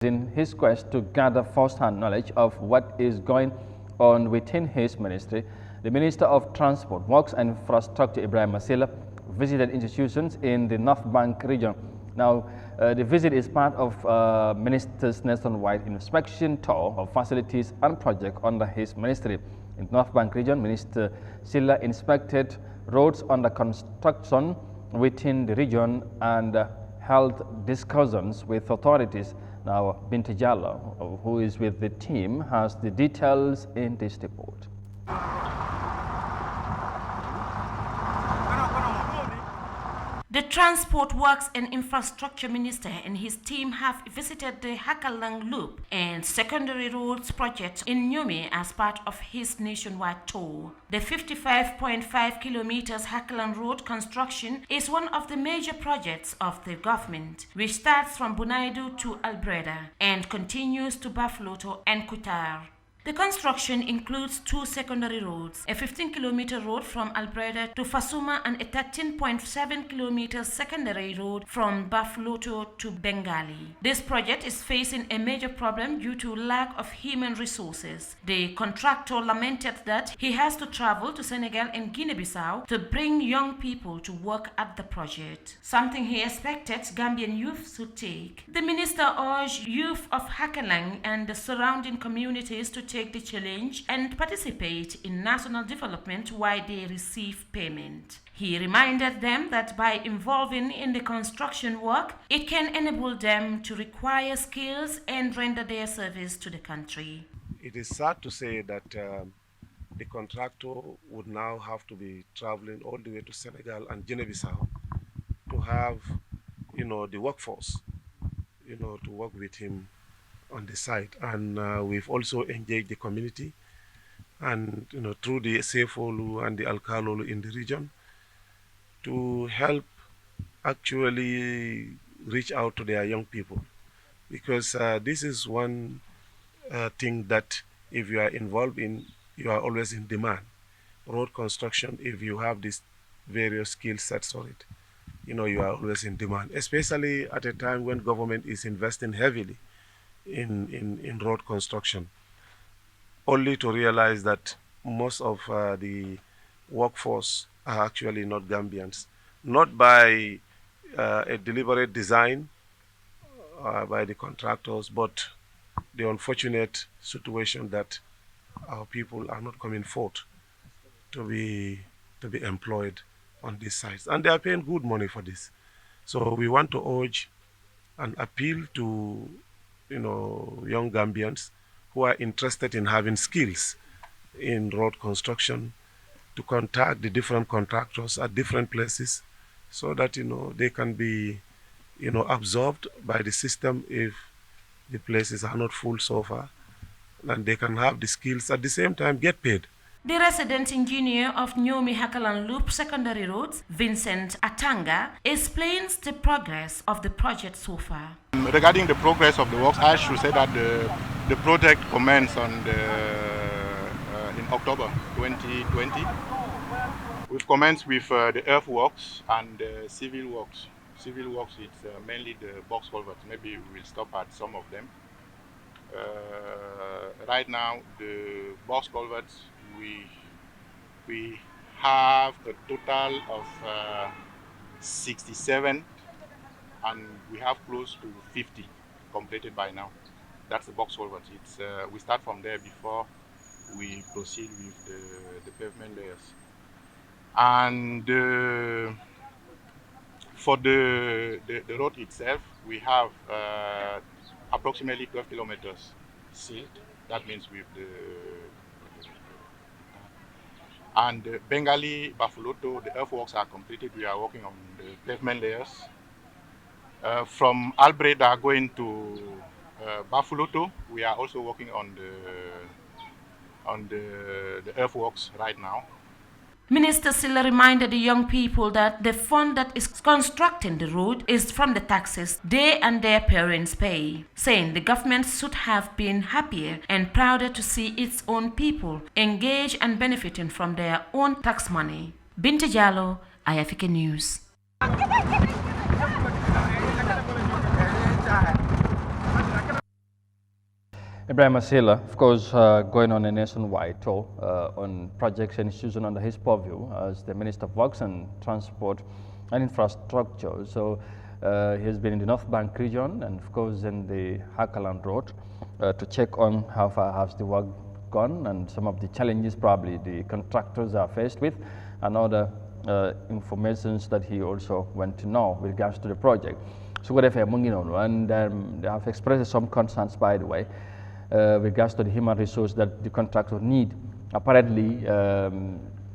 in his quest to gather first-hand knowledge of what is going on within his ministry, the Minister of Transport, Works and Infrastructure, Sillah, visited institutions in the North Bank region. Now, the visit is part of Minister's nationwide inspection tour of facilities and projects under his ministry. In North Bank region, Minister Sillah inspected roads under construction within the region and held discussions with authorities. Now, Binta Jallo, who is with the team, has the details in this report. The Transport, Works and Infrastructure Minister and his team have visited the Hakalang Loop and secondary roads project in Nyumi as part of his nationwide tour. The 55.5 kilometers Hakalang Road construction is one of the major projects of the government, which starts from Bunaidu to Albreda and continues to Bafloto and Kutar. The construction includes two secondary roads, a 15-kilometer road from Albreda to Fasuma and a 13.7-kilometer secondary road from Bafloto to Bengali. This project is facing a major problem due to lack of human resources. The contractor lamented that he has to travel to Senegal and Guinea-Bissau to bring young people to work at the project, something he expected Gambian youth to take. The minister urged youth of Hakalang and the surrounding communities to take the challenge and participate in national development while they receive payment. He reminded them that by involving in the construction work, it can enable them to acquire skills and render their service to the country. It is sad to say that the contractor would now have to be traveling all the way to Senegal and Guinea-Bissau to have, the workforce, to work with him on the site. And we've also engaged the community and through the Sefolu and the Alkalolu in the region to help actually reach out to their young people, because this is one thing that if you are involved in, you are always in demand. Road construction, if you have these various skill sets for it, you are always in demand, especially at a time when government is investing heavily in road construction, only to realize that most of the workforce are actually not Gambians, not by a deliberate design by the contractors, but the unfortunate situation that our people are not coming forth to be employed on these sites, and they are paying good money for this. So we want to urge and appeal to young Gambians who are interested in having skills in road construction to contact the different contractors at different places so that they can be absorbed by the system if the places are not full so far, and they can have the skills at the same time get paid. The resident engineer of Nyomi Hakalang Loop Secondary Roads, Vincent Atanga, explains the progress of the project so far. Regarding the progress of the works, I should say that the project commenced in October 2020. We've commenced with the earthworks and civil works. Civil works is mainly the box culverts. Maybe we will stop at some of them. Right now, the box culverts, we have a total of 67, and we have close to 50 completed by now. That's the box culverts. We start from there before we proceed with the pavement layers. And for the road itself, we have approximately 12 kilometers sealed. That means with the and Bengali, Bafloto, the earthworks are completed. We are working on the pavement layers. From Albreda going to Bafloto, we are also working on the earthworks right now. Minister Sillah reminded the young people that the fund that is constructing the road is from the taxes they and their parents pay, saying the government should have been happier and prouder to see its own people engage and benefiting from their own tax money. Binta Jallo, Eyeafrica News. Ibrahim Sillah, of course, going on a nationwide tour on projects and institutions under his purview as the Minister of Works and Transport and Infrastructure. So he has been in the North Bank region and, of course, in the Hakaland Road to check on how far has the work gone and some of the challenges probably the contractors are faced with and other informations that he also went to know with regards to the project. So what if and they have expressed some concerns, by the way, with regards to the human resource that the contractor need. Apparently,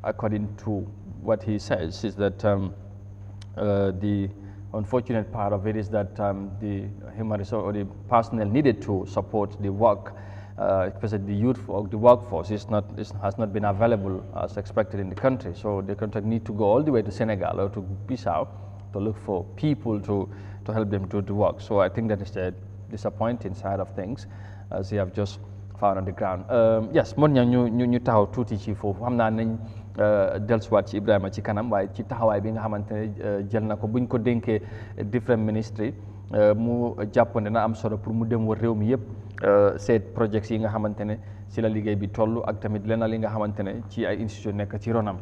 according to what he says, is that the unfortunate part of it is that the human resource or the personnel needed to support the work, especially the youth or the workforce, has not been available as expected in the country. So the contract need to go all the way to Senegal or to Bissau to look for people to help them do the work. So I think that is the disappointing side of things, as you have just found on the ground. Yes, mon ñu taxaw tuuti ci foofu xam naa nañ dellusiwaat ci Ibrahima ci kanam waaye ci taxawaay bi nga xamante ne jël na ko buñ ko dénkee different ministry mu jàpp ne na am solo pour mu dem wër réew mi yëpp seet projets yi nga xamante ne ci la liggéey bi toll ak tamit lenn li nga xamante ne ci ay institution nekk ci ronam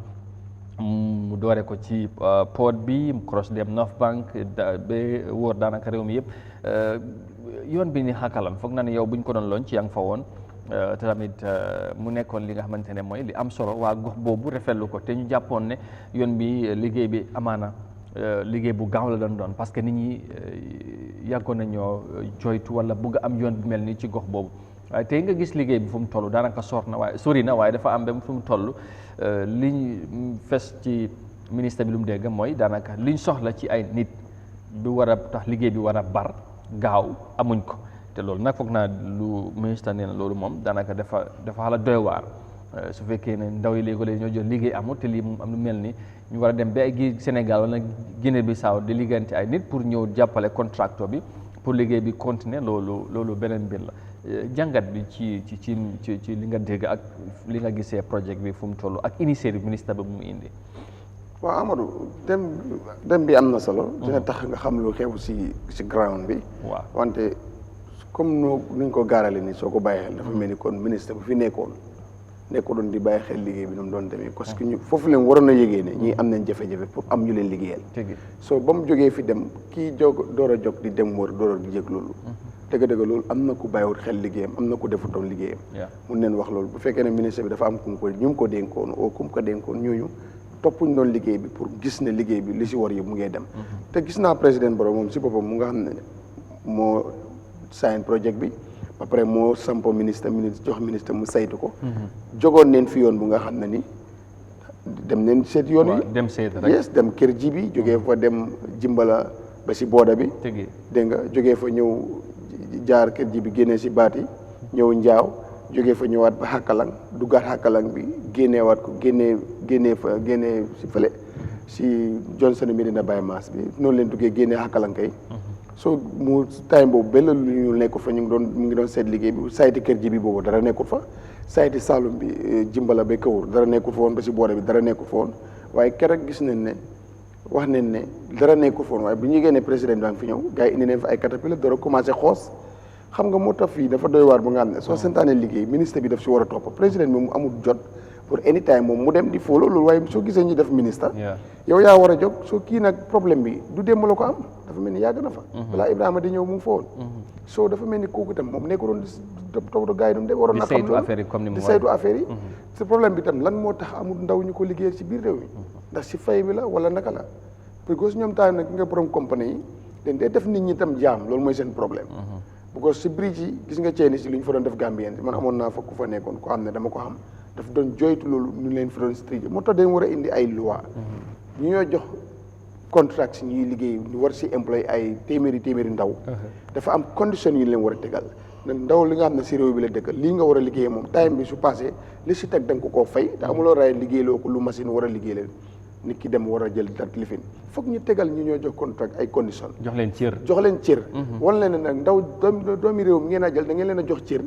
mu doore ko ci port bi mu cross dem North Bank ba wóor daanaka réew mi yëpp yoon bi ni xakalan foog naa ne yow buñ ko doon loon ci yaa ngi fa woon te tamit mu nekkoon li nga xamante ne mooy li am solo waa gox boobu rafetlu ko te ñu jàppoon ne yoon bi liggéey bi amaana liggéey bu gaaw la doon parce que nit ñi yàggoon nañoo joytu wala bëgg am yoon bu mel ni ci gox boobu waaye tey nga gis liggéey bi fu mu toll daanaka sori na waaye dafa am ba fu mu toll liñ fes ci ministre bi lu mu dégg mooy daanaka liñ soxla ci ay nit bi war a tax liggéey bi war a bar gaaw amuñ ko te loolu nag foog naa lu ministre nee na loolu moom daanaka dafa xala doy waar su fekkee ne ndaw yi léegi ñoo jël liggéey amul te lii am lu mel ni ñu war a dem ba ay Sénégal wala Guinée Bissau di liggéeyante ay nit pour ñëw jàppale contracteur bi pour liggéey bi continuer loolu beneen mbir la jàngat bi ci li nga dégg ak li nga gisee projet bi fu mu toll ak initiative ministre bi mu indi. waaw Amadou dem bi am na solo. dina tax nga xam lu xew si ground bi. waaw wante comme ni ñu ko gaarale nii soo ko bàyyi xel dafa mel ni kon ministre bu fi nekkoon doon di bàyyi xel liggéey bi nu mu doon demee parce que ñu foofu leen waroon a yëgee ne ñii am nañ jafe-jafe pour am ñu leen liggéeyal. soo ba mu jógee fi dem kii door a jóg di dem wër door a di yëg loolu. dëgg-dëgg loolu am na ku bàyyiwut xel liggéeyam am na ku defutoon liggéeyam. mun neen wax loolu bu fekkee ne ministre bi dafa am ñu ko dénkoon oo kum ko dénkoon ñooñu toppuñ doon liggéey bi pour gis ne liggéey bi li si war yi mu ngee dem. te gis naa président Barrow moom si boppam mu nga xam ne moo sign projet bi ba pare moo sampo ministre jox ministre mu saytu ko. jogoon neen fi yoon bu nga xam ne ni dem neen seet yoon yi. dem seet rek yes dem kër ji bi jógee fa dem jimbala ba si booda bi. dégg nga jógee fa ñëw jaar kër ji bi génnee si baat yi ñëw njaaw jógee fa ñëwaat ba xàkkalang duggaat xàkkalang bi génneewaat ko génnee si fële si Johnson Medina Baye Mass bi noonu leen duggee génnee xàkkalang kay. so mu time boobu benn lu ñu nekkul fa mu ngi doon seet liggéey bi sayti kër ji bi boobu dara nekkul fa sayti Saloum bi jimbala ba Kawur dara nekkul fa woon ba si boore bi dara nekkul fa woon waaye keroog gis nañ ne wax nañ ne dara nekkul fa woon waaye bu ñu génnee président bi fi ñëw gars yi indi nañ fa ay caterpillar door a commencé xoos xam nga moo tax fii dafa doy waar bu nga xam ne soo santaane liggéey ministre bi daf si war a topp président bi mu amul jot pour anytime moom mu dem di follow loolu waaye soo gisee ñu def ministre yow yaa war a jóg soo kii nag problème bi du démb la ko am dafa mel ni yàgg na fa balaa Ibrahima di ñëw mu ngi fa woon soo dafa mel ni kooku itam moom nekko doon di toppatoo gars yi doon de waroon na xam loolu di saytu affaire yi si problème bi itam lan moo tax amul ndaw ñu ko liggéeyal si biir réew mi ndax si fay bi la wala naka la parce que ñoom taal nag nga borom compagnie yi dañ dee def nit ñi itam jaam loolu mooy seen problème parce que si bridge yi gis nga ceeni si lu ñu fa doon def Gambien man amoon naa fa ku fa nekkoon ko xam ne dama ko xam daf doon joytu loolu ñu leen fi doon street moo tax dañ war a indi ay loi ñu ñoo jox contract si ñuy liggéey ñu war si employé ay téeméeri ndaw dafa am condition yu leen war a tegal na ndaw li nga xam ne si réew bi la dëkkal lii nga war a liggéeyee moom time bi su passé li si teg da nga ko koo fay te amuloo raay liggéeyloo ko lu machine war a liggéey leen nit ki dem war a jël dat lifin foog ñu tegal ñu ñoo jox contract ay condition jox leen cër wan leen ne nag ndaw doomi réew mi ngeen a jël da ngeen leen a jox cër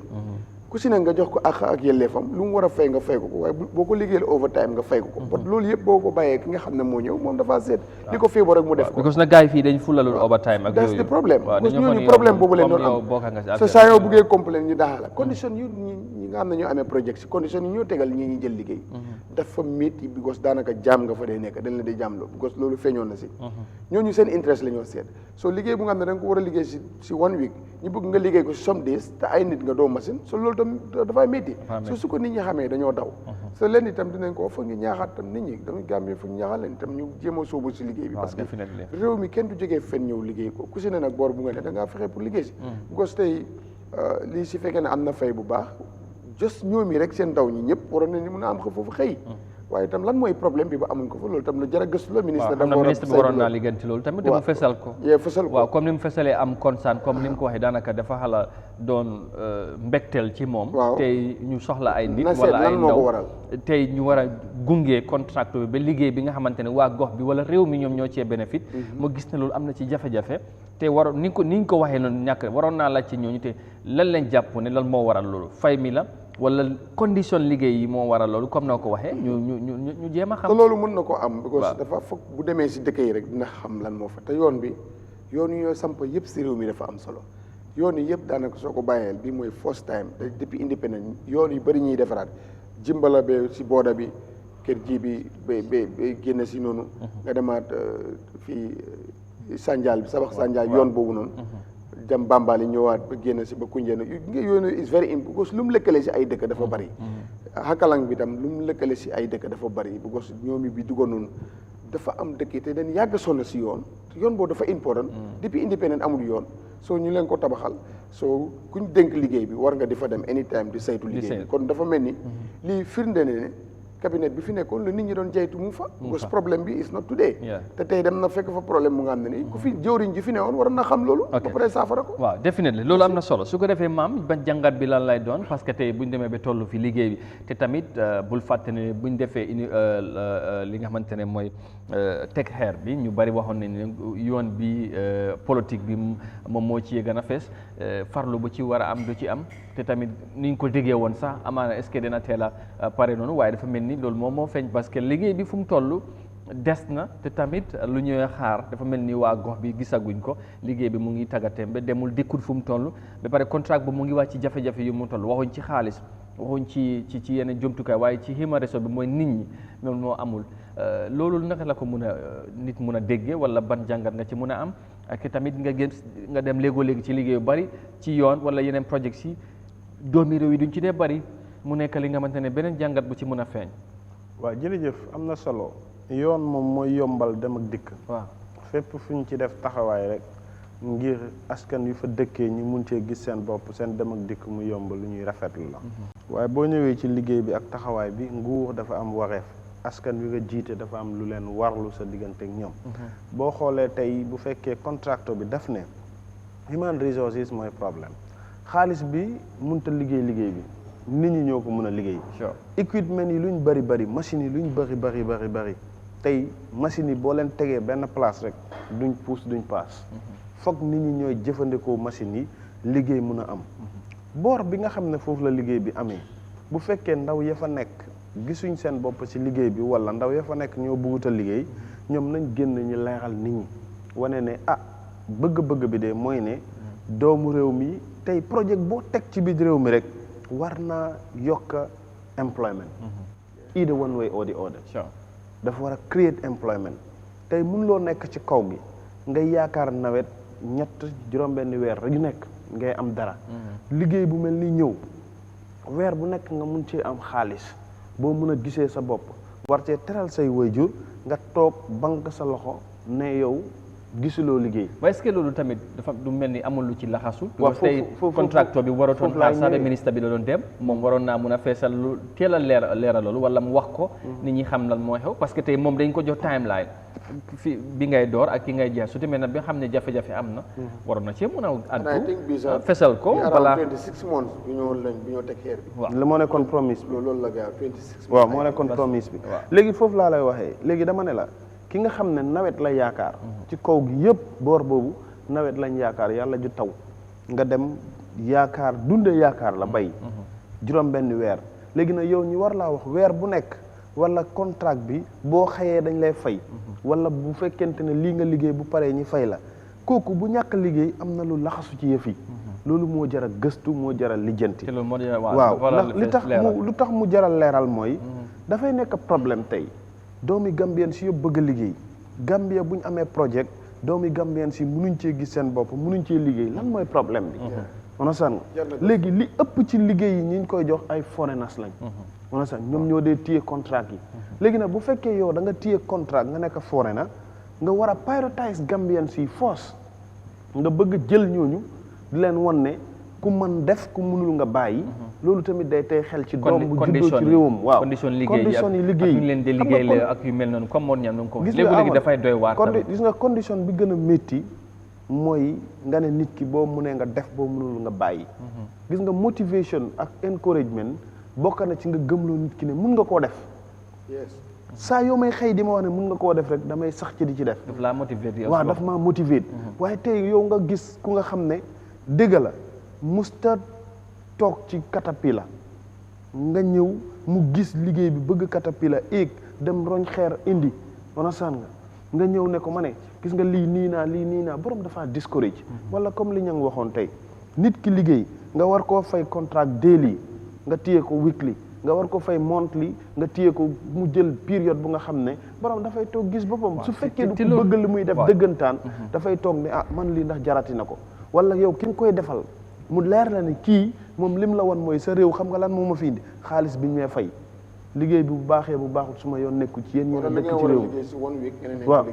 ku si ne nga jox ko ak yelleefam lu mu war a fay nga fay ko waaye boo ko liggéeyal overtime nga fay ko but loolu yëpp boo ko bàyyee ki nga xam ne moo ñëw moom dafa seet li ko feebar rek mu def ko because na gars yi fii dañ fulalul overtime ak that's the problem parce que ñooñu problème boobu leen doon am so saa yoo buggee complain ñu daxa la condition yu ñi nga xam ne ñoo amee projet si condition yi ñoo tegal ñi jël liggéey dafa métti because daanaka jaam nga fa dee nekk dañ la di jaam loolu because loolu feeñoon na si ñooñu seen interest la ñoo seet so liggéey bu nga xam ne da nga ko war a liggéey si 1 week ñu bëgg nga liggéey ko si some days te ay nit nga doo machine so loolu tam dafay métti so su ko nit ñi xamee dañoo daw so leen itam dinañ ko foog ñu ñaaxaat tam nit ñi dama Gambie foog ñu ñaaxaat leen itam ñu jéem a sóobu si liggéey bi parce que réew mi kenn du jógee fen ñëw liggéey ko ku si ne nag boor bu nga ne da ngaa fexe pour liggéey si because tey lii si fekkee ne am na fay bu baax just ñoomi rek seen ndaw ñi ñëpp waroon nañu mën a am ko foofu xëy waaye itam lan mooy problème bi ba amuñ ko fa loolu tam lu jar a gëstu la ministre dafa ministre bi waroon naa liggéeyanti loolu tamit mu fesal ko waaw comme ni mu fesalee am concern comme ni mu ko waxee daanaka dafa xala doon mbégteel ci moom tey ñu soxla ay nit wala ay ndaw tey ñu war a gunge contract bi ba liggéey bi nga xamante ne waa gox bi wala réew mi ñoom ñoo cee bénéfice mu gis ne loolu am na ci jafe-jafe te waroon ni ñu ko waxee noonu ñàkk waroon naa laaj ci ñooñu te lan lañ jàpp ne lan moo waral loolu fay mi la wala condition liggéey yi moo waral loolu comme noo ko waxee ñu jéem a xam. te loolu mën na ko am. because dafa foog bu demee si dëkk yi rek dina xam lan moo fa te yoon bi yoon yi ñoo samp yëpp si réew mi dafa am solo yoon yi yëpp daanaka soo ko bàyyeel bi mooy first time te depuis independent yoon yu bëri ñuy defaraat jimbala ba si booda bi kër ji bi ba génn si noonu. nga demaat fii Sanjaal bi sabax Sanjaal yoon boobu noonu. jam Bambali ñëwaat ba génn si ba Kunjeen nga yoonu is very important because lu mu lëkkale si ay dëkk dafa bari Hakalang bi tam lu mu lëkkale si ay dëkk dafa bari because ñoomi bi duggoon noonu dafa am dëkk te dañ yàgg sonn si yoon boobu dafa important depuis independent amul yoon soo ñu leen ko tabaxal soo kuñ dénk liggéey bi war nga di fa dem anytime di saytu liggéey bi kon dafa mel ni lii firnde ne cabinet bi fi nekkoon la nit ñi doon jaytu mu fa because problème bi is not today te tey dem na fekk fa problème mu nga xam ne nii ku fi jëwriñ ji fi newoon war na xam loolu ba pare saafara ko waaw definitely loolu am na solo su ko defee maam ba jàngat bi lan lay doon parce que tey buñ demee ba toll fi liggéey bi te tamit bul fàtte ne buñ defee li nga xamante ne mooy teg xeer bi ñu bari waxoon nañ ne yoon bi politique bi moom moo ci gën a fees farlu bu ci war a am du ci am te tamit ni ñu ko déggee woon sax amaana est-ce que dina teel a pare noonu waaye dafa mel ni loolu moom moo feeñ parce que liggéey bi fu mu toll des na te tamit lu ñuy xaar dafa mel ni waa gox bi gisaguñ ko liggéey bi mu ngi tàggatémbe demul dikkul fu mu toll ba pare contrat bu mu ngi wàcc ci jafe-jafe yu mu toll waxuñ ci xaalis waxuñ ci yeneen jumtukaay waaye ci human resource bi mooy nit ñi ñoom moo amul loolu naka la ko mun a nit mun a déggee wala ban jàngat nga ci mun a am ak tamit nga dem léegoo-léegi ci liggéey yu bari ci yoon wala yeneen projets yi doomi réew yi duñ ci dee bari mu nekk li nga xamante ne beneen jàngat bu ci mun a feeñ. waaw jërëjëf am na solo yoon moom mooy yombal dem ak dikk. waaw fépp fu ñu ci def taxawaay rek ngir askan yu fa dëkkee ñu mun cee gis seen bopp seen dem ak dikk mu yomb lu ñuy rafetlu la. waaye boo ñëwee ci liggéey bi ak taxawaay bi nguur dafa am wareef askan wi nga jiite dafa am lu leen warlu sa diggante ak ñoom. boo xoolee tey bu fekkee contracteur bi daf ne human resources mooy problème xaalis bi mënut a liggéey bi. nit ñi ñoo ko mën a liggéey. équipement yi luñ bari machines yi luñ bari tey machines yi boo leen tegee benn place rek duñ pousse duñ paas. foog nit ñi ñooy jëfandikoo machines yi liggéey mën a am. boor bi nga xam ne foofu la liggéey bi amee bu fekkee ndaw ya fa nekk gisuñ seen bopp ci liggéey bi wala ndaw ya fa nekk ñoo bëggut a liggéey ñoom nañ génn ñu leeral nit ñi wane ne bëgg-bëgg bi de mooy ne doomu réew mi tey projet boo teg ci biir réew mi rek. war naa yokk employment either one way or the other dafa war a create employment tey mënuloo nekk ci kaw gi ngay yaakaar nawet ñett juróom-benni weer yu nekk ngay am dara liggéey bu mel ni ñëw weer bu nekk nga mun cee am xaalis boo mun a gisee sa bopp war cee teral say waajur nga toog banque sa loxo ne yow gisuloo liggéey. waaye est-ce que loolu tamit dafa du mel ni amul lu ci laxasu. waaw foofu contracteur bi waratoon xaar sax ministre bi la doon dem. moom waroon naa mun a feesal lu teel a leeral loolu wala mu wax ko. nit ñi xam lan mooy xew parce que tey moom dañ ko jox timeline fi bi ngay door ak ki ngay jeex su demee nag bi xam ne jafe-jafe am na. waroon na cee mun a addu fesal ko. balaa 26 months bi ñoo teg xeer bi. waaw la moo nekkoon promise bi. loolu la gaaw 26 waaw moo nekkoon promise bi. léegi foofu laa lay waxee léegi dama ne la. ki nga xam ne nawet la yaakaar ci kaw gi yëpp boor boobu nawet lañ yaakaar yàlla ju taw nga dem yaakaar dunde yaakaar la bay juróom-benn weer léegi nag yow ñu war laa wax weer bu nekk wala contrat bi boo xëyee dañ lay fay wala bu fekkente ne lii nga liggéey bu paree ñi fay la kooku bu ñàkk liggéey am na lu laxasu ci yëf yi loolu moo jaral gëstu moo jaral lijjanti waaw ndax lu tax mu jaral leeral mooy dafay nekk problème tey doomi Gambien si yëpp bëgg a liggéey Gambia bu ñu amee projet doomi Gambien si mënuñ cee gis seen bopp mënuñ cee liggéey lan mooy problème bi onasan léegi li ëpp ci liggéey yi ñi ñu koy jox ay foreigners lañ onasan ñoom ñoo dee téye contrat yi léegi nag bu fekkee yow da nga téye contrat nga nekk foreigner nga war a prioritize Gambien si force nga bëgg jël ñooñu di leen won ne ku mën def ku mënul nga bàyyi loolu tamit day tey xel ci doom bu juddoo ci réewam waaw condition yi liggéey ñu leen di liggéey ak yu mel noonu comme moon ñam ko léegi dafay doy waar gis nga condition bi gën a métti mooy nga ne nit ki boo mënee nga def boo mënul nga bàyyi gis nga motivation ak encouragement bokk na ci nga gëmloo nit ki ne mun nga koo def saa yoo may xëy di ma wax ne mun nga koo def rek damay sax ci di ci def waaw daf maa motiver waaye tey yow nga gis ku nga xam ne dëgg la musta toog ci caterpillar nga ñëw mu gis liggéey bi bëgg caterpillar éeg dem roñ xeer indi wanasaan nga ñëw ne ko ma ne gis nga lii nii naa borom dafa discourage wala comme li ñang waxoon tey nit ki liggéey nga war koo fay contract daily nga téye ko weekly nga war ko fay monthly nga téye ko mu jël période bu nga xam ne borom dafay toog gis boppam su fekkee du ko bëgg li muy def dëggantaan dafay toog ne man lii ndax jarati na ko wala yow ki nga koy defal mu leer la ne kii moom lim la wan mooy sa réew xam nga lan moo ma fi indi xaalis bi ñu may fay liggéey bi bu baaxee bu baaxul su ma yoon nekku ci yéen ñoo dëkk ci réew waaw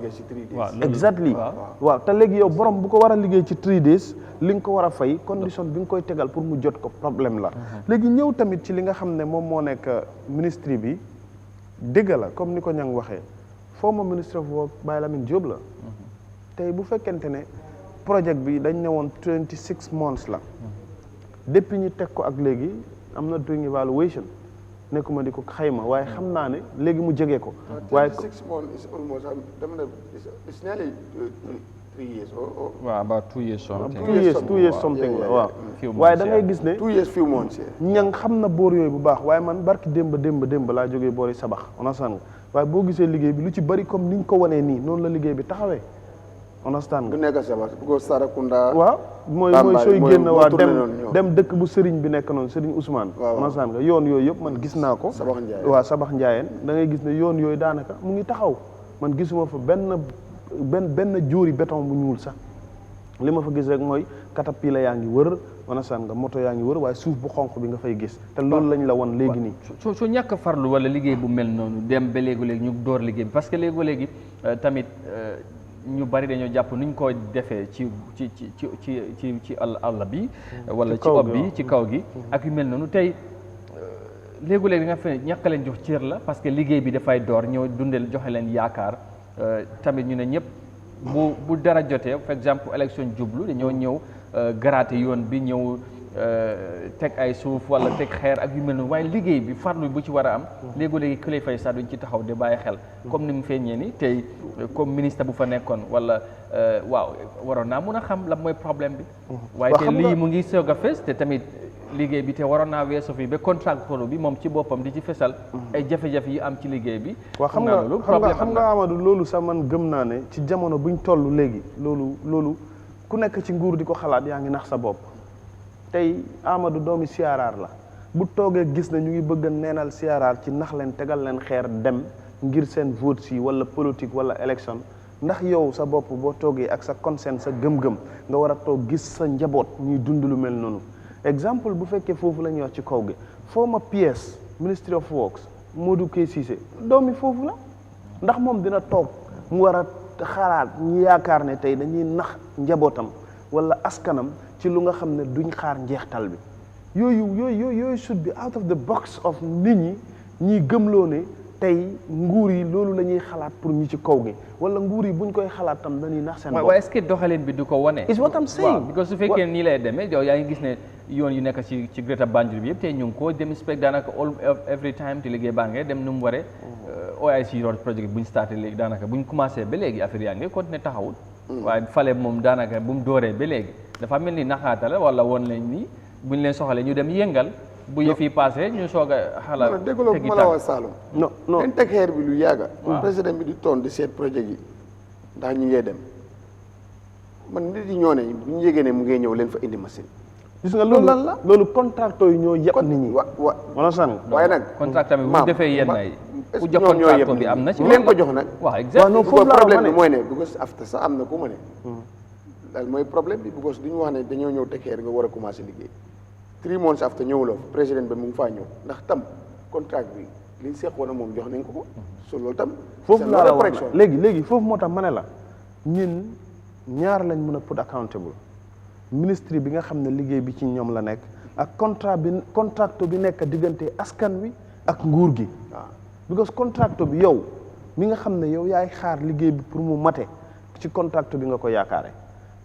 exactly waaw te léegi yow borom bu ko war a liggéey ci 3 days li nga ko war a fay condition bi nga koy tegal pour mu jot ko problème la léegi ñëw tamit ci li nga xam ne moom moo nekk ministry bi dëgg la comme ni ko ñang waxee former ministre of work Baye Lamine Diop la tey bu fekkente ne projet bi dañ ne woon 26 months la depuis ñu teg ko ak léegi am na doing evaluation nekkuma di ko xayma waaye xam naa ne léegi mu jege ko waaye 6 months is almost it's nearly 3 years waaw about 2 years something 2 years something la waaw waaye da ngay gis ne 2 years few months ñang xam na boor yooyu bu baax waaye man barki démb laa jógee boori sabax understand nga waaye boo gisee liggéey bi lu ci bari comme niñ ko wanee nii noonu la liggéey bi taxawee understand nga du nekk sabax bu ko Sarakunda waaw mooy sooy génn waa dem dëkk bu sëriñ bi nekk noonu sëriñ Ousmane understand nga yoon yooyu yëpp man gis naa ko waaw sabax njaayeen da ngay gis ne yoon yooyu daanaka mu ngi taxaw man gisuma fa benn jóori béton bu ñuul sax li ma fa gis rek mooy caterpillar yaa ngi wër understand nga moto yaa ngi wër waaye suuf bu xonq bi nga fay gis te loolu lañ la won léegi nii su ñàkk farlu wala liggéey bu mel noonu dem ba léegi ñu door liggéey bi parce que léegi tamit ñu bari dañoo jàpp nuñ ko defee ci àll bi wala ci ob bi ci kaw gi ak yu mel noonu tey léegi nga fe ñàkk leen jox cër la parce que liggéey bi dafay door ñëw dundal joxe leen yaakaar tamit ñu ne ñëpp bu dara jotee par exemple élection jublu dañoo ñëw garaate yoon bi ñëw teg ay suuf wala teg xeer ak yu mel noonu waaye liggéey bi farlu bu ci war a am léegi ku lay fay sax duñ ci taxaw di bàyyi xel comme ni mu feeñee ni tey comme ministre bu fa nekkoon wala waaw waroon naa mun a xam la mooy problème bi waaye te lii mu ngi soog a fes te tamit liggéey bi te waroon naa weesu fi ba contracteur bi moom ci boppam di ci fesal ay jafe-jafe yu am ci liggéey bi waaw xam nga Amadou loolu sax man gëm naa ne ci jamono buñ toll léegi loolu ku nekk ci nguur di ko xalaat yaa ngi nax sa bopp tey Amadou doomi siyaaraar la bu toogee gis na ñu ngi bëgg a neenal siyaaraar ci nax leen tegal leen xeer dem ngir seen vote si wala politique wala élection ndax yow sa bopp boo toogee ak sa conscience sa gëm-gëm nga war a toog gis sa njaboot ñuy dund lu mel noonu exemple bu fekkee foofu la ñuy wax ci kaw gi former PS Ministry of Works Modou K Cissé doomi foofu la ndax moom dina toog mu war a xalaat ñu yaakaar ne tey dañuy nax njabootam wala askanam ci lu nga xam ne duñ xaar njeextal bi yooyu should be out of the box of nit ñi ñiy gëmloo ne tey nguur yi loolu la ñuy xalaat pour ñi ci kaw gi wala nguur yi buñ koy xalaat tam dañuy nax seen bopp. waaye est-ce que doxalin bi du ko wane. is what I'm saying. waaw because su fekkee nii lay demee yow yaa ngi gis ne yoon yu nekk ci Greater Banjul bi yëpp tey ñu ngi ko dem inspect daanaka every time te liggéey baa ngee dem nu mu waree. OIC road project bu ñu starté léegi daanaka bu ñu commencé ba léegi affaire yaa ngi continué taxawul. waaye fale moom daanaka bu mu dooree ba léegi dafa mel ni naxaata la wala woon lañ ni buñ leen soxalee ñu dem yëngal bu yëf yi passé ñu soog a xala dégguloo bu ma la wax Saloum non dañ teg xeer bi lu yàgga président bi di toon di seet projet yi ndax ñu ngee dem man nit yi ñoo ne bu ñu yégee ne mu ngee ñëw leen fa indi machine gis nga loolu lan la loolu contracteurs yi ñoo yëpp nit ñi wala san waaye nag contracteur bi bu defee yenn ay ku jox ñoo contracteur bi am na ci leen ko jox nag waaw exactement foofu problème bi mooy ne because after sax am na ku ma ne daal mooy problème bi because duñu wax ne dañoo ñëw teg xeer nga war a commencé liggéey 3 months after ñëwuloo président bi mu ngi faa ñëw ndax tam contrat bi liñ seqoon a moom jox nañ ko so loolu tam foofu laa la wax léegi foofu moo tax ma ne la ñun ñaar lañ mën a put accountable ministre bi nga xam ne liggéey bi ci ñoom la nekk ak contracteur bi nekk diggante askan wi ak nguur gi because contracteur bi yow mi nga xam ne yow yaay xaar liggéey bi pour mu mate ci contracteur bi nga ko yaakaare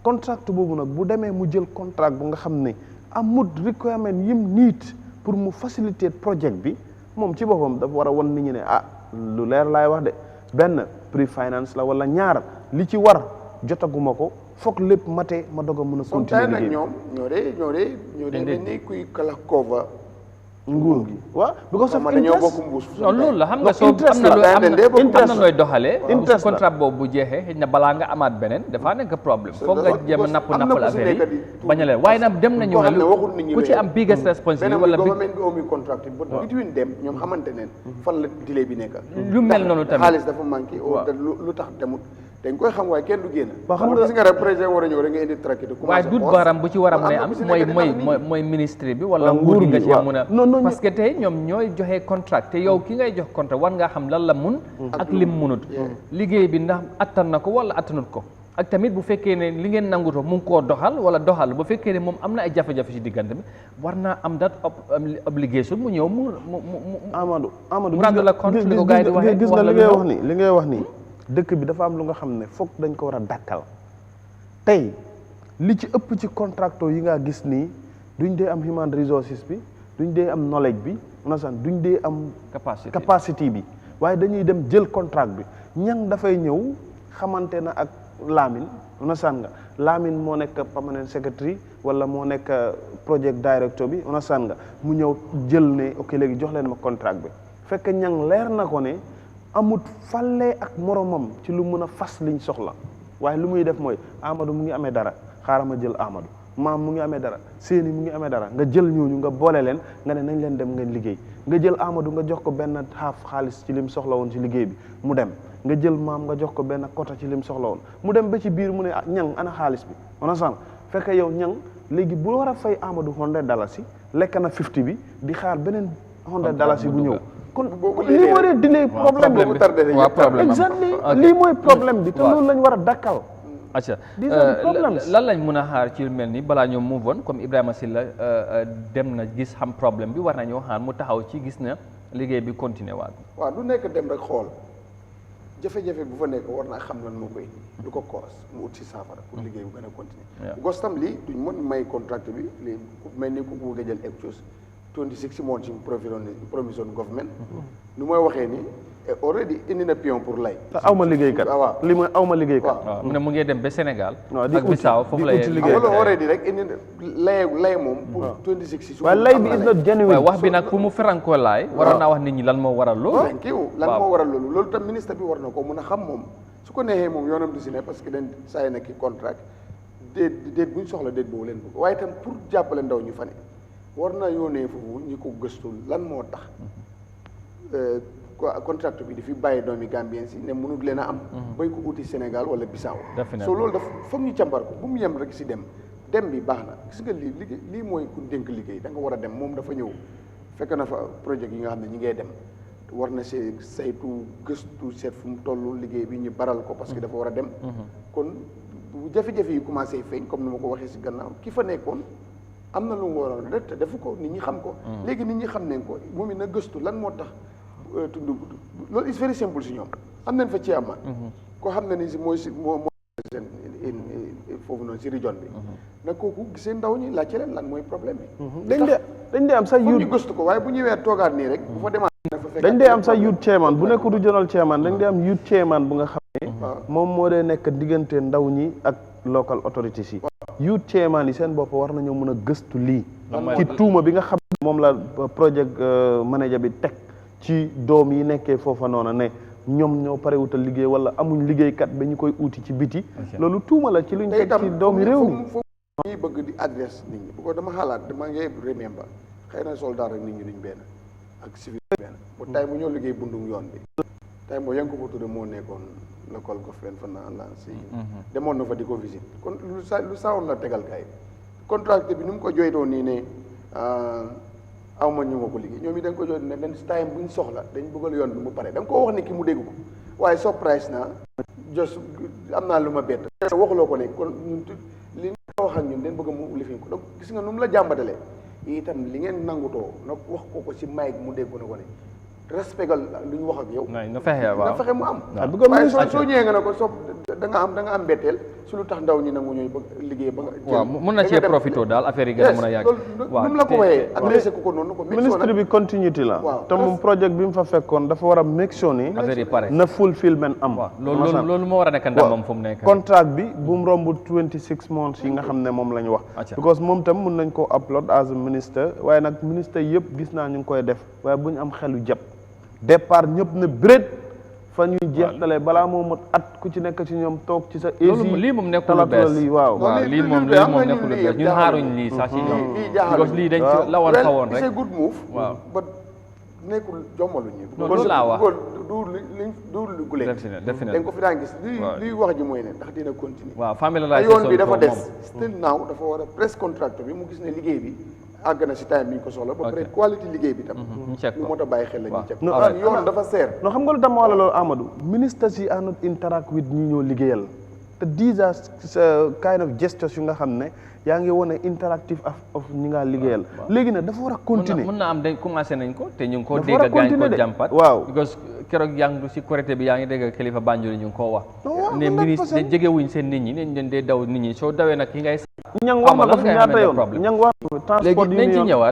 contracteur boobu nag bu demee mu jël contrat bu nga xam ne amut requirement yim niit pour mu faciliter projet bi moom ci boppam dafa war a won nit ñi ne lu leer laay wax de benn pre-finance la wala ñaar li ci war jotaguma ko foog lépp mate ma doog a mën a continuer liggéey ñoom ñoo dee mel ni kuy kala coova nguur gi waaw because of dañoo bokk mbuus non loolu la xam nga soo am na nooy doxalee su contrat boobu bu jeexee xëy na balaa nga amaat beneen dafaa nekk problème foog nga jéem a nappal affaire yi bañ a leen waaye nag dem nañu ku ci am biggest responsibility wala government bi omi contract but between them ñoom xamante neen fan la délai bi nekk lu mel noonu tamit xaalis dafa manqué lu tax demut dañ koy xam waaye kenn du génn xam nga gis nga rek président war a ñëw rek nga indi traqué waaye dut baram bu ci war a mën a am mooy ministre bi wala nguur gi nga ci mën a parce que tey ñoom ñooy joxe contrat te yow ki ngay jox contrat war nga xam lan la mun ak lim munut liggéey bi ndax attan na ko wala attanut ko ak tamit bu fekkee ne li ngeen nangutoo mu ngi koo doxal wala doxal bu fekkee ne moom am na ay jafe-jafe ci diggante bi war naa am dat obligation mu ñëw mu Amadou mu rendre la compte li ko gars yi di waxee gis nga li ngay wax nii dëkk bi dafa am lu nga xam ne foog dañ ko war a dàkkal tey li ci ëpp ci contracteurs yi nga gis nii duñ dee am human resources bi duñ dee am knowledge bi duñ dee am capacity bi waaye dañuy dem jël contract bi ñang dafay ñëw xamante na ak Lamine nga Lamine moo nekk permanent secretary wala moo nekk project director bi nga mu ñëw jël ne ok léegi jox leen ma contract bi fekk ñang leer na ko ne amut falle ak moromam ci lu mën a fas liñ soxla waaye lu muy def mooy Amadou mu ngi amee dara xaaral ma jël Amadou maam mu ngi amee dara Séni mu ngi amee dara nga jël ñooñu nga boole leen nga ne nañ leen dem ngeen liggéey nga jël Amadou nga jox ko benn xaaf xaalis ci lim soxla woon ci liggéey bi mu dem nga jël maam nga jox ko benn quota ci lim soxla woon mu dem ba ci biir mu ne ñang ana xaalis bi fekk yow ñang léegi bu war a fay Amadou $100 lekk na 50 bi di xaar beneen $100 bu ñëw kon lii mooy delay problème bi exactly lii mooy problème bi te loolu lañ war a dakkal acca lan lañ mën a xaar ci lu mel ni balaa ñoo move on comme Ibrahima Sillah dem na gis xam problème bi war nañoo xaar mu taxaw ci gis na liggéey bi continuer waat waaw du nekk dem rek xool jafe-jafe bu fa nekk war naa xam lan moo koy du ko koos mu ut si saafara pour liggéey bu gën a continuer gos tam lii duñ mën may contract bi lii mel ni ku bëgg a jël ek chose 26 months provision government nu mooy waxee ni already indi na pion pour lay aw ma liggéeykat li mooy aw ma liggéeykat mu ne mu ngi dem ba Sénégal ak Bissau foofu lay wala already rek indi lay moom pour 26 waaye lay bi is not genuine wax bi nag fu mu ferankoo laay waroon naa wax nit ñi lan moo waral loolu lan moo waral loolu tam ministre bi war na ko mën a xam moom su ko neexee moom yoonam du si ne parce que dañ saay na ki contract déet buñ soxla déet boobu leen bëgg waaye tam pour jàppale ndaw ñu fa ne war na yónnee foofu ñi ko gëstul lan moo tax contract bi dafi bàyyi doomi Gambien si ne mënut leen a am bay ko uti Sénégal wala Bissau so loolu daf foog ñu càmbar ko bu mu yem rek si dem bi baax na gis nga lii mooy ku dénk liggéey da nga war a dem moom dafa ñëw fekk na fa projet yi nga xam ne ñi ngay dem war na see saytu gëstu seet fu mu toll liggéey bi ñu baral ko parce que dafa war a dem kon bu jafe-jafe yi commencé feeñ comme ni ma ko waxee si gannaaw ki fa nekkoon am na lu mu waroon def te defu ko nit ñi xam ko léegi nit ñi xam nañ ko moom it na gëstu lan moo tax tudd loolu is very simple si ñoom am nañ fa ci ama koo xam ne ni si mooy foofu noonu si région bi nag kooku gisee ndaw ñi laajte leen lan mooy problème bi dañ dee am sax ñu gëstu ko waaye bu ñëwee toogaat nii rek bu fa demaat dañ dee am sax youth chairman bu nekk regional chairman dañ dee am youth chairman bu nga xam ne moom moo dee nekk diggante ndaw ñi ak local authorities yi youth chairman yi seen bopp war nañoo mën a gëstu lii ci tuuma bi nga xam ne moom la project manager bi teg ci doom yi nekkee foofa noonu ne ñoom ñoo pare wutal liggéey wala amuñ liggéeykat ba ñu koy uuti ci biti loolu tuuma la ci luñ teg ci doomi réew mi ñi bëgg di adresse nit ñi bu ko dama xalaat dama ngay remember xëy na soldat rek nit ñi duñ benn ak civil benn ba tay mu ñoo liggéey bundum yoon bi tay moo yanko ko tudde moo nekkoon local government fa na la si demoon na fa di ko visite kon lu sawoon la tegal kay contracté bi ni mu ko joytoo nii ne aw ma ñu ma ko liggéey ñoom yi da nga ko joytu ne benn time buñ soxla dañ bëggal yoon bi mu pare da nga koo wax ne ki mu dégg ko waaye surprise na jos am naa lu ma bett waxuloo ko ne kon li nga wax ak ñun dañ bëgg mu lifin ko donc gis nga nu mu la jàmbatalee itam li ngeen nangutoo na wax ko ci mic mu dégg ko ne ko ne respectal lu ñu wax ak yow nga fexe mu am waaye soo ñëwee nga ne ko soo da nga am mbetteel su lu tax ndaw ñi nangu ñooy bëgg liggéey ba nga waaw mën na cee profité daal affaire yi gën a mën a yàgg waaw nu la ko waxee adressé ko noonu ko ministre bi continuité la te moom projet bi mu fa fekkoon dafa war a make sure ni affaire yi pare na fulfillment am loolu moo war a nekk ndamam fu mu nekk contract bi bu mu romb 26 months yi nga xam ne moom la ñu wax because moom tam mun nañ koo upload as a minister waaye nag ministre yëpp gis naa ñu ngi koy def waaye bu ñu am xelu jàpp départ ñëpp ne bëreet fa ñuy jeextalee balaa moo mot at ku ci nekk ci ñoom toog ci sa loolu lii moom nekkul lu bees lii moom nekkul lu bees ñun xaaruñ lii sax ci ñoom because lii dañ ci lawoon xawoon rek c'est good move but nekkul jommaluñu loolu laa wax du lu gule dañ ko fi daan gis lii wax ji mooy ne ndax dina continuer waaw famille yoon bi dafa des still now dafa war a press contract bi mu gis ne liggéey bi àgg na si time bi ñu ko soxla ba pare qualité liggéey bi tam ñu mot a bàyyi xel la ñu check yoon dafa seer non xam nga lu tam wala loolu Amadou ministres yi are not interact with ñi ñoo liggéeyal te these are kind of gestures yu nga xam ne yaa ngi wane interactive of ñi ngaa liggéeyal léegi nag dafa war a continuer mën na am dañ commencé nañ ko te ñu ngi ko dégg gaañ ko jàmpat waaw because keroog yaa ngi si Korité bi yaa ngi dégg kilifa Banjul ñu ngi koo wax ne ministre jegewuñ seen nit ñi ne ñu dee daw nit ñi soo dawee nag ki ngay ñang wax na ko fi ñaata yoon ñang wax transport léegi nañ ci ñëwaat